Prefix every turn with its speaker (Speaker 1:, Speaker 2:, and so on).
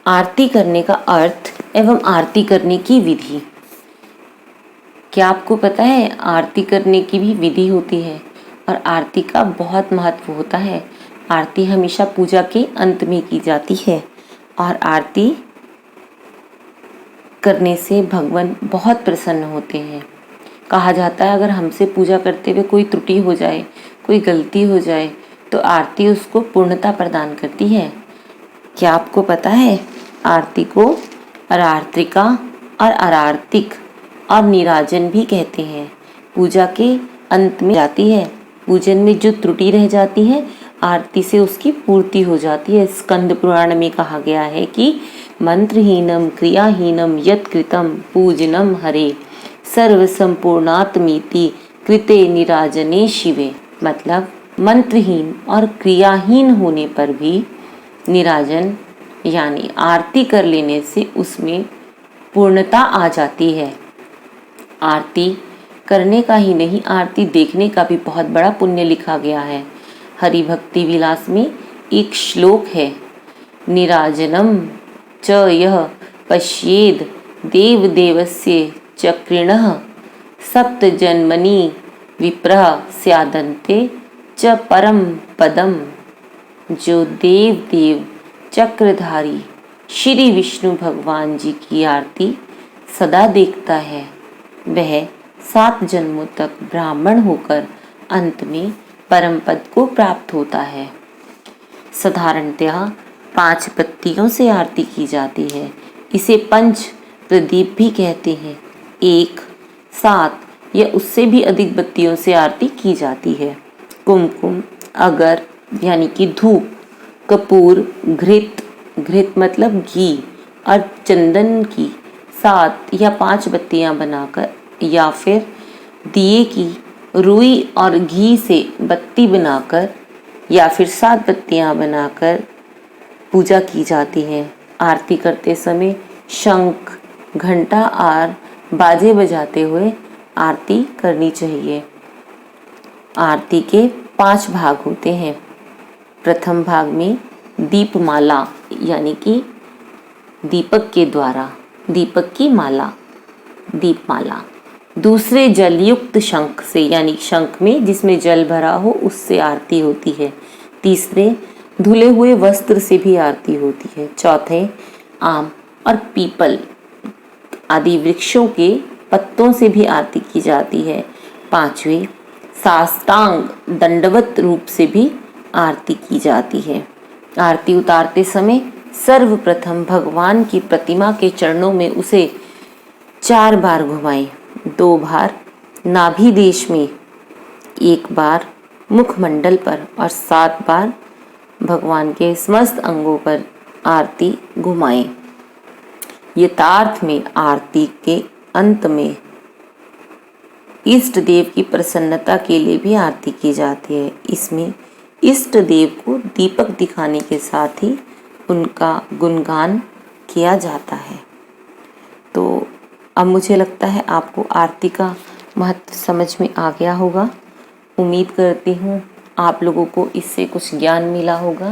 Speaker 1: आरती करने का अर्थ एवं आरती करने की विधि। क्या आपको पता है आरती करने की भी विधि होती है और आरती का बहुत महत्व होता है। आरती हमेशा पूजा के अंत में की जाती है और आरती करने से भगवान बहुत प्रसन्न होते हैं। कहा जाता है अगर हमसे पूजा करते हुए कोई त्रुटि हो जाए, कोई गलती हो जाए तो आरती उसको पूर्णता प्रदान करती है। क्या आपको पता है आरती को अरार्तिका और अरार्तिक और नीराजन भी कहते हैं। पूजा के अंत में जाती है, पूजन में जो त्रुटि रह जाती है आरती से उसकी पूर्ति हो जाती है। स्कंद पुराण में कहा गया है कि मंत्रहीनम क्रियाहीनम यत् कृतं पूजनम हरे सर्व संपूर्णात्मीति कृते निराजने शिवे। मतलब मंत्रहीन और क्रियाहीन होने पर भी निराजन यानी आरती कर लेने से उसमें पूर्णता आ जाती है। आरती करने का ही नहीं, आरती देखने का भी बहुत बड़ा पुण्य लिखा गया है। हरि भक्ति विलास में एक श्लोक है, निराजनम च यह पश्येद देव देवस्य चक्रिणः सप्त जन्मनि विप्रः स्यादन्ते च परम पदम। जो देव चक्रधारी श्री विष्णु भगवान जी की आरती सदा देखता है वह 7 जन्मों तक ब्राह्मण होकर अंत में परम पद को प्राप्त होता है। साधारणतः 5 बत्तियों से आरती की जाती है। इसे पंच प्रदीप भी कहते हैं। 1, 7 या उससे भी अधिक बत्तियों से आरती की जाती है। कुमकुम, अगर यानी कि धूप, कपूर, घृत मतलब घी और चंदन की 7 या 5 बत्तियां बनाकर या फिर दिए की रुई और घी से बत्ती बनाकर या फिर 7 बत्तियां बनाकर पूजा की जाती है। आरती करते समय शंख, घंटा और बाजे बजाते हुए आरती करनी चाहिए। आरती के 5 भाग होते हैं। प्रथम भाग में दीपमाला यानी कि दीपक के द्वारा दीपक की माला, दीपमाला। दूसरे जलयुक्त शंख से यानी शंख में जिसमें जल भरा हो उससे आरती होती है। तीसरे धुले हुए वस्त्र से भी आरती होती है। चौथे आम और पीपल आदि वृक्षों के पत्तों से भी आरती की जाती है। पांचवें साष्टांग दंडवत रूप से भी आरती की जाती है। आरती उतारते समय सर्वप्रथम भगवान की प्रतिमा के चरणों में उसे 4 बार घुमाएं। 2 बार नाभि देश में, 1 बार मुखमंडल पर और 7 बार भगवान के समस्त अंगों पर आरती घुमाएं। यथार्थ में आरती के अंत में इष्ट देव की प्रसन्नता के लिए भी आरती की जाती है। इसमें इष्ट देव को दीपक दिखाने के साथ ही उनका गुणगान किया जाता है। तो अब मुझे लगता है आपको आरती का महत्व समझ में आ गया होगा। उम्मीद करती हूँ आप लोगों को इससे कुछ ज्ञान मिला होगा।